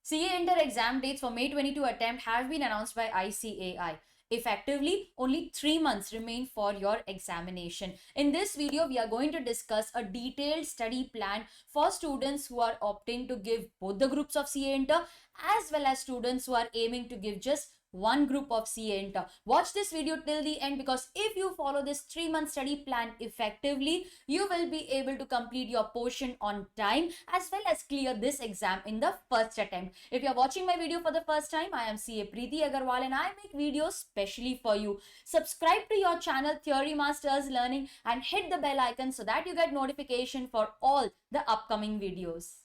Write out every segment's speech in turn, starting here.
CA Inter exam dates for May 22 attempt have been announced by ICAI. Effectively, only 3 months remain for your examination. In this video, we are going to discuss a detailed study plan for students who are opting to give both the groups of CA Inter as well as students who are aiming to give just one group of CA Inter. Watch this video till the end, because if you follow this 3-month study plan effectively, you will be able to complete your portion on time as well as clear this exam in the first attempt. If you are watching my video for the first time, I am CA Preeti Aggarwal and I make videos specially for you. Subscribe to your channel Theorymasters Learning and hit the bell icon so that you get notification for all the upcoming videos.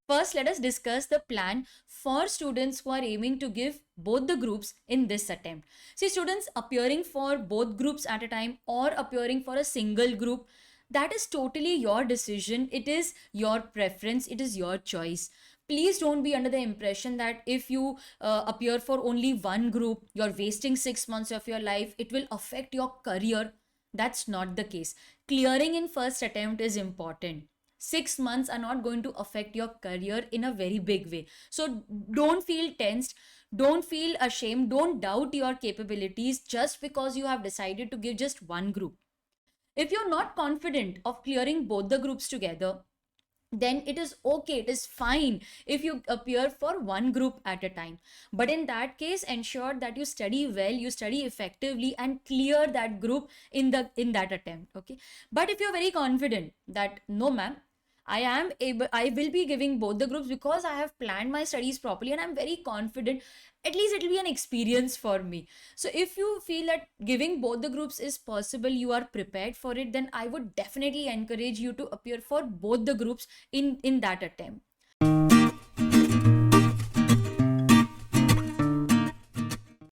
First, let us discuss the plan for students who are aiming to give both the groups in this attempt. See, students appearing for both groups at a time or appearing for a single group, that is totally your decision. It is your preference. It is your choice. Please don't be under the impression that if you appear for only one group, you're wasting 6 months of your life. It will affect your career. That's not the case. Clearing in first attempt is important. 6 months are not going to affect your career in a very big way. So don't feel tensed. Don't feel ashamed. Don't doubt your capabilities just because you have decided to give just one group. If you're not confident of clearing both the groups together, then it is okay, it is fine if you appear for one group at a time. But in that case, ensure that you study well, you study effectively and clear that group in that attempt. Okay. But if you're very confident that no ma'am, I will be giving both the groups because I have planned my studies properly and I'm very confident, at least it will be an experience for me. So if you feel that giving both the groups is possible, you are prepared for it, then I would definitely encourage you to appear for both the groups in that attempt.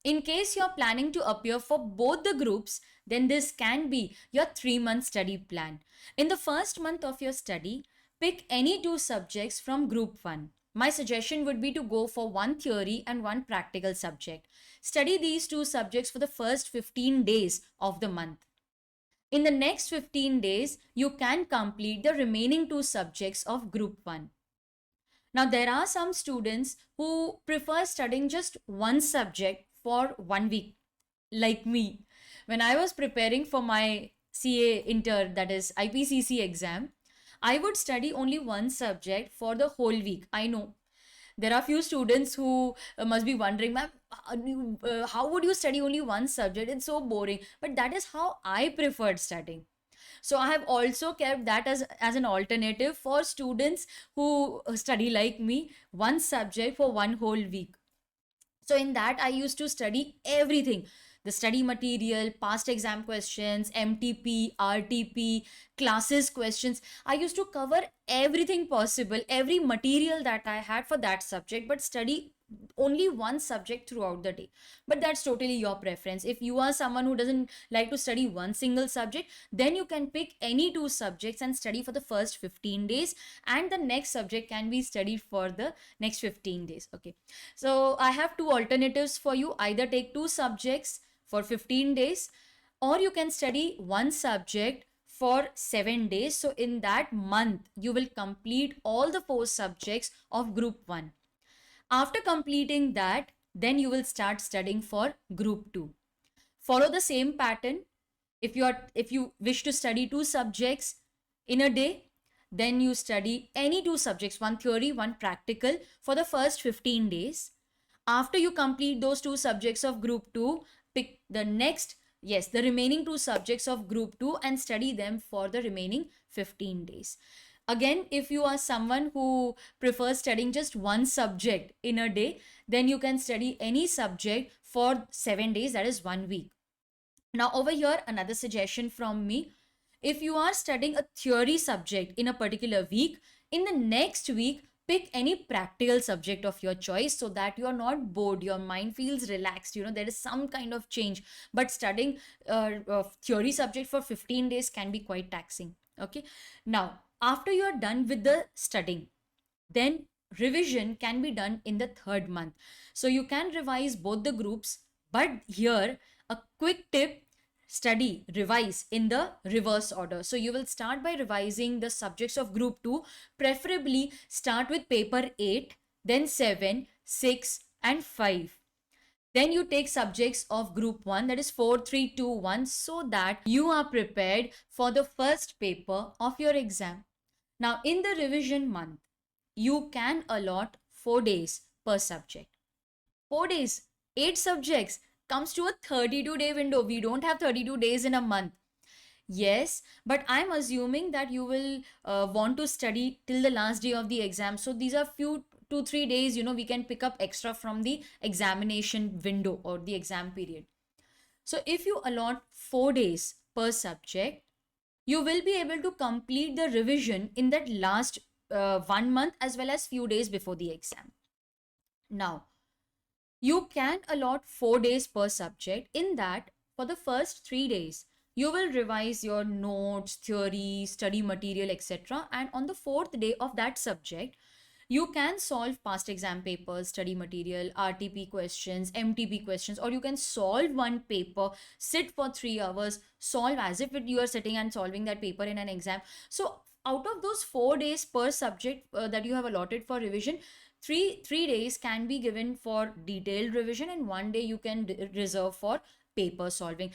In case you're planning to appear for both the groups, then this can be your 3-month study plan. In the first month of your study, pick any 2 subjects from group 1. My suggestion would be to go for one theory and one practical subject. Study these 2 subjects for the first 15 days of the month. In the next 15 days, you can complete the remaining 2 subjects of group 1. Now, there are some students who prefer studying just one subject for 1 week, like me. When I was preparing for my CA Inter, that is IPCC exam, I would study only one subject for the whole week. I know there are few students who must be wondering, ma'am, how would you study only one subject? It's so boring. But that is how I preferred studying. So I have also kept that as an alternative for students who study like me, one subject for one whole week. So in that, I used to study everything. The study material, past exam questions, MTP, RTP, classes questions. I used to cover everything possible, every material that I had for that subject, but study only one subject throughout the day. But that's totally your preference. If you are someone who doesn't like to study one single subject, then you can pick any 2 subjects and study for the first 15 days, and the next subject can be studied for the next 15 days. Okay, so I have 2 alternatives for you. Either take 2 subjects for 15 days, or you can study one subject for 7 days. So in that month, you will complete all the 4 subjects of group 1. After completing that, then you will start studying for group 2. Follow the same pattern. If you wish to study 2 subjects in a day, then you study any 2 subjects, one theory, one practical, for the first 15 days. After you complete those 2 subjects of group 2, pick the remaining 2 subjects of group 2 and study them for the remaining 15 days. Again, if you are someone who prefers studying just one subject in a day, then you can study any subject for 7 days, that is 1 week. Now over here, another suggestion from me. If you are studying a theory subject in a particular week, in the next week, pick any practical subject of your choice so that you are not bored, your mind feels relaxed, there is some kind of change. But studying a theory subject for 15 days can be quite taxing. Okay. Now, after you are done with the studying, then revision can be done in the 3rd month. So you can revise both the groups. But here, a quick tip: revise in the reverse order. So you will start by revising the subjects of group 2, preferably start with paper 8, then 7, 6 and 5. Then you take subjects of group 1, that is 4, 3, 2, 1, so that you are prepared for the first paper of your exam. Now, in the revision month, you can allot 4 days per subject. 4 days, 8 subjects comes to a 32-day window. We don't have 32 days in a month. Yes, but I'm assuming that you will want to study till the last day of the exam. So these are few 2-3 days, we can pick up extra from the examination window or the exam period. So if you allot 4 days per subject, you will be able to complete the revision in that last 1 month as well as few days before the exam. Now, you can allot 4 days per subject. In that, for the first 3 days, you will revise your notes, theory, study material, etc. And on the 4th day of that subject, you can solve past exam papers, study material, RTP questions, MTP questions, or you can solve one paper, sit for 3 hours, solve as if you are sitting and solving that paper in an exam. So out of those 4 days per subject that you have allotted for revision, three days can be given for detailed revision and 1 day you can reserve for paper solving.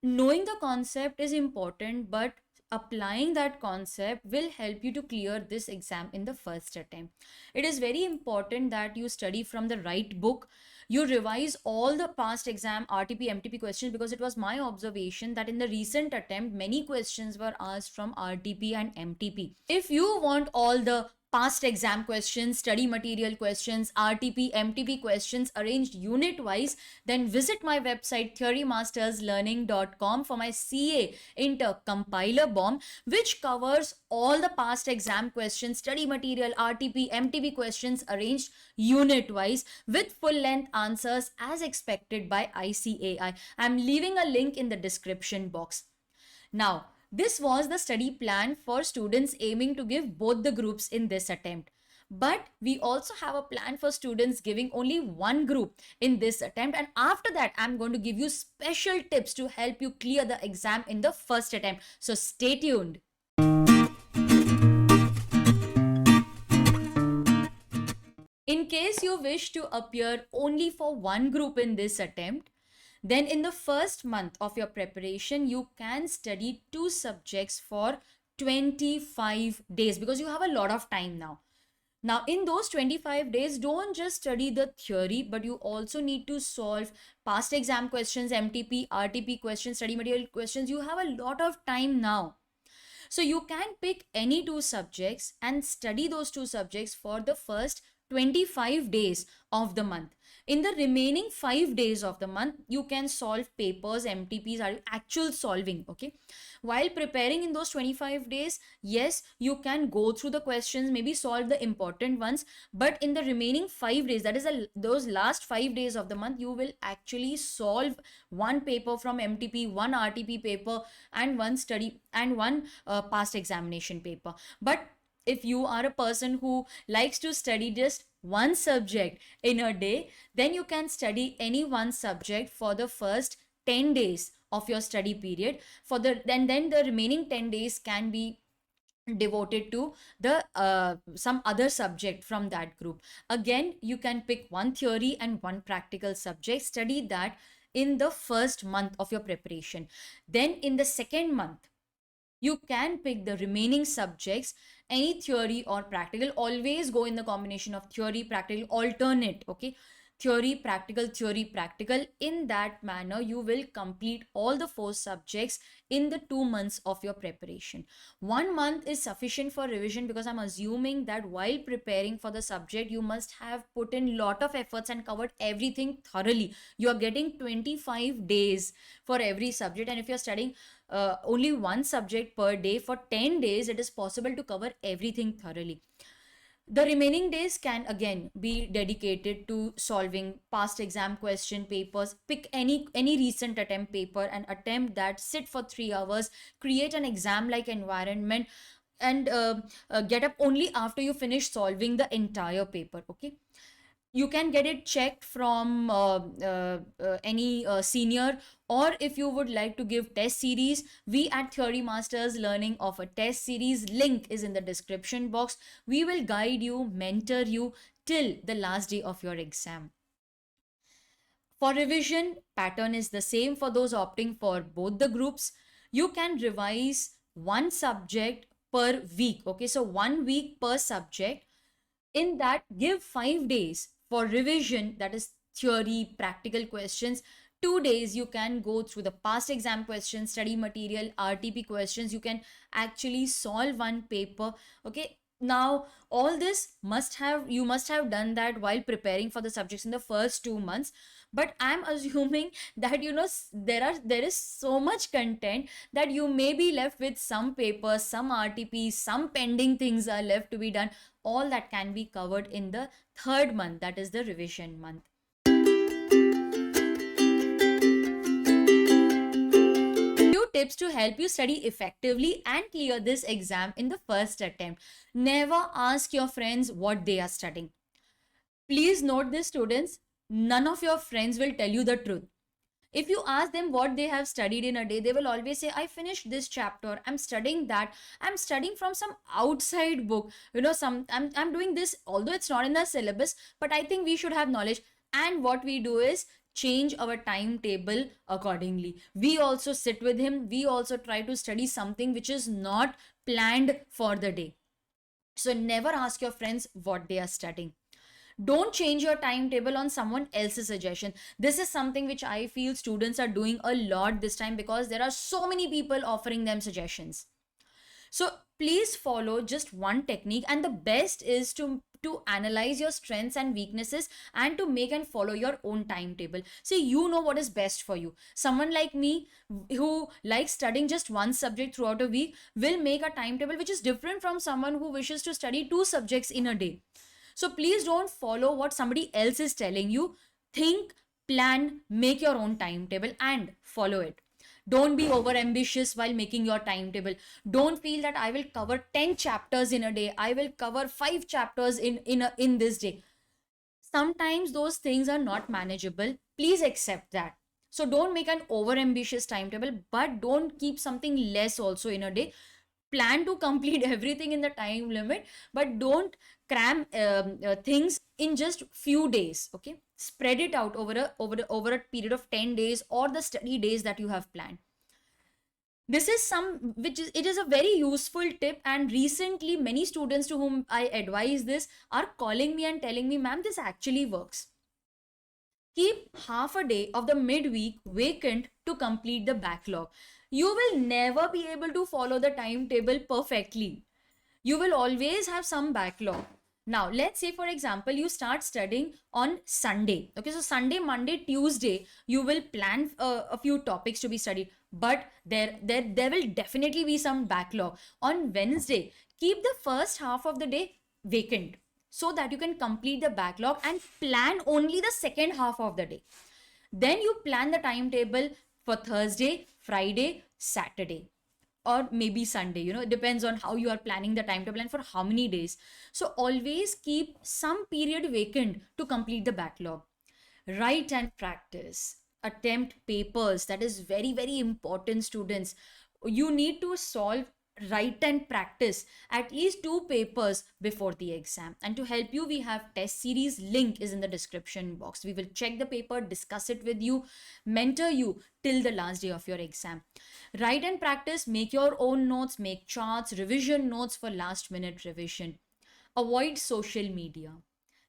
Knowing the concept is important, but applying that concept will help you to clear this exam in the first attempt. It is very important that you study from the right book. You revise all the past exam RTP, MTP questions, because it was my observation that in the recent attempt, many questions were asked from RTP and MTP. If you want all the past exam questions, study material questions, RTP, MTP questions arranged unit wise, then visit my website theorymasterslearning.com for my CA Inter Compiler Bomb, which covers all the past exam questions, study material, RTP, MTP questions arranged unit wise with full length answers as expected by ICAI. I'm leaving a link in the description box. Now, this was the study plan for students aiming to give both the groups in this attempt. But we also have a plan for students giving only one group in this attempt. And after that, I'm going to give you special tips to help you clear the exam in the first attempt. So stay tuned. In case you wish to appear only for one group in this attempt, then in the first month of your preparation, you can study 2 subjects for 25 days because you have a lot of time now. Now, in those 25 days, don't just study the theory, but you also need to solve past exam questions, MTP, RTP questions, study material questions. You have a lot of time now. So you can pick any 2 subjects and study those 2 subjects for the first 25 days of the month. In the remaining 5 days of the month, you can solve papers, MTPs, are actual solving, okay? While preparing in those 25 days, yes, you can go through the questions, maybe solve the important ones, but in the remaining 5 days, that is those last 5 days of the month, you will actually solve one paper from MTP, one RTP paper, and one study and one past examination paper. But if you are a person who likes to study just one subject in a day, then you can study any one subject for the first 10 days of your study period. Then the remaining 10 days can be devoted to the some other subject from that group. Again, you can pick one theory and one practical subject, study that in the first month of your preparation. Then in the second month, you can pick the remaining subjects, any theory or practical. Always go in the combination of theory, practical, alternate, okay? Theory, practical. In that manner, you will complete all the 4 subjects in the 2 months of your preparation. 1 month is sufficient for revision because I'm assuming that while preparing for the subject, you must have put in lot of efforts and covered everything thoroughly. You are getting 25 days for every subject, and if you're studying only one subject per day for 10 days, it is possible to cover everything thoroughly. The remaining days can again be dedicated to solving past exam question papers. Pick any recent attempt paper and attempt that, sit for 3 hours, create an exam like environment, and get up only after you finish solving the entire paper, okay? You can get it checked from any senior, or if you would like to give test series, we at Theorymasters Learning offer test series. Link is in the description box. We will guide you, mentor you till the last day of your exam. For revision, pattern is the same for those opting for both the groups. You can revise one subject per week. Okay, so 1 week per subject. In that, give 5 days for revision, that is theory, practical questions. 2 days you can go through the past exam questions, study material, RTP questions. You can actually solve one paper. Okay, now all this you must have done that while preparing for the subjects in the first 2 months. But I'm assuming that there is so much content that you may be left with some papers, some RTP, some pending things are left to be done. All that can be covered in the third month, that is the revision month. Few tips to help you study effectively and clear this exam in the first attempt. Never ask your friends what they are studying. Please note this, students, none of your friends will tell you the truth. If you ask them what they have studied in a day, they will always say, I finished this chapter, I'm studying that, I'm studying from some outside book, I'm doing this, although it's not in the syllabus, but I think we should have knowledge. And what we do is change our timetable accordingly. We also sit with him, we also try to study something which is not planned for the day. So never ask your friends what they are studying. Don't change your timetable on someone else's suggestion. This is something which I feel students are doing a lot this time, because there are so many people offering them suggestions. So please follow just one technique, and the best is to analyze your strengths and weaknesses and to make and follow your own timetable. See, you know what is best for you. Someone like me who likes studying just one subject throughout a week will make a timetable which is different from someone who wishes to study 2 subjects in a day. So please don't follow what somebody else is telling you. Think, plan, make your own timetable and follow it. Don't be over ambitious while making your timetable. Don't feel that I will cover 10 chapters in a day. I will cover 5 chapters in this day. Sometimes those things are not manageable. Please accept that. So don't make an over ambitious timetable, but don't keep something less also in a day. Plan to complete everything in the time limit, but don't cram things in just few days. Okay, spread it out over a period of 10 days or the study days that you have planned. This is it is a very useful tip, and recently many students to whom I advise this are calling me and telling me, ma'am, this actually works. Keep half a day of the midweek vacant to complete the backlog. You will never be able to follow the timetable perfectly. You will always have some backlog. Now, let's say, for example, you start studying on Sunday. Okay, so Sunday, Monday, Tuesday, you will plan a few topics to be studied, but there will definitely be some backlog. On Wednesday, keep the first half of the day vacant so that you can complete the backlog and plan only the second half of the day. Then you plan the timetable for Thursday, Friday, Saturday, or maybe Sunday. It depends on how you are planning the timetable and for how many days. So always keep some period vacant to complete the backlog. Write and practice. Attempt papers. That is very, very important, students. You need to write and practice at least 2 papers before the exam. And to help you, we have test series. Link is in the description box. We will check the paper, discuss it with you, mentor you till the last day of your exam. Write and practice, make your own notes, make charts, revision notes for last minute revision. Avoid social media.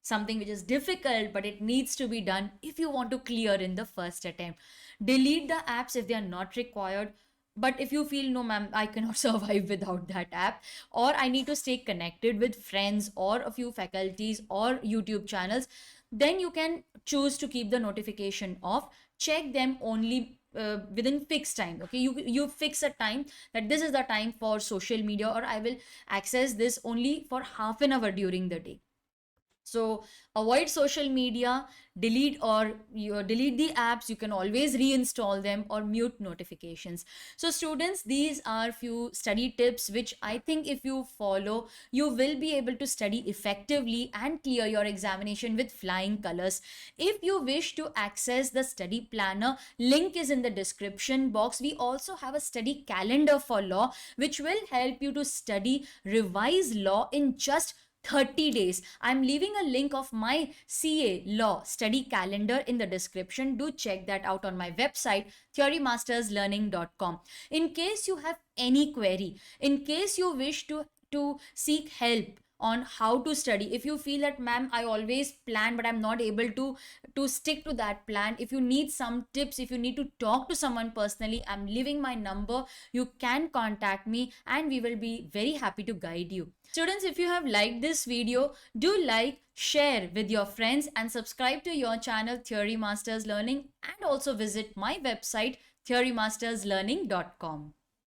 Something which is difficult, but it needs to be done if you want to clear in the first attempt. Delete the apps if they are not required. But if you feel, no ma'am, I cannot survive without that app, or I need to stay connected with friends or a few faculties or YouTube channels, then you can choose to keep the notification off. Check them only within fixed time. Okay, you fix a time that this is the time for social media, or I will access this only for half an hour during the day. So avoid social media, delete the apps. You can always reinstall them or mute notifications. So students, these are few study tips which I think if you follow, you will be able to study effectively and clear your examination with flying colors. If you wish to access the study planner, link is in the description box. We also have a study calendar for law which will help you to study, revise law in just 30 days. I'm leaving a link of my CA law study calendar in the description. Do check that out on my website, theorymasterslearning.com. In case you have any query, in case you wish to seek help on how to study, if you feel that ma'am I always plan but I'm not able to stick to that plan, if you need some tips, if you need to talk to someone personally, I'm leaving my number. You can contact me and we will be very happy to guide you. Students, if you have liked this video, do like, share with your friends and subscribe to your channel Theory Masters Learning, and also visit my website theorymasterslearning.com.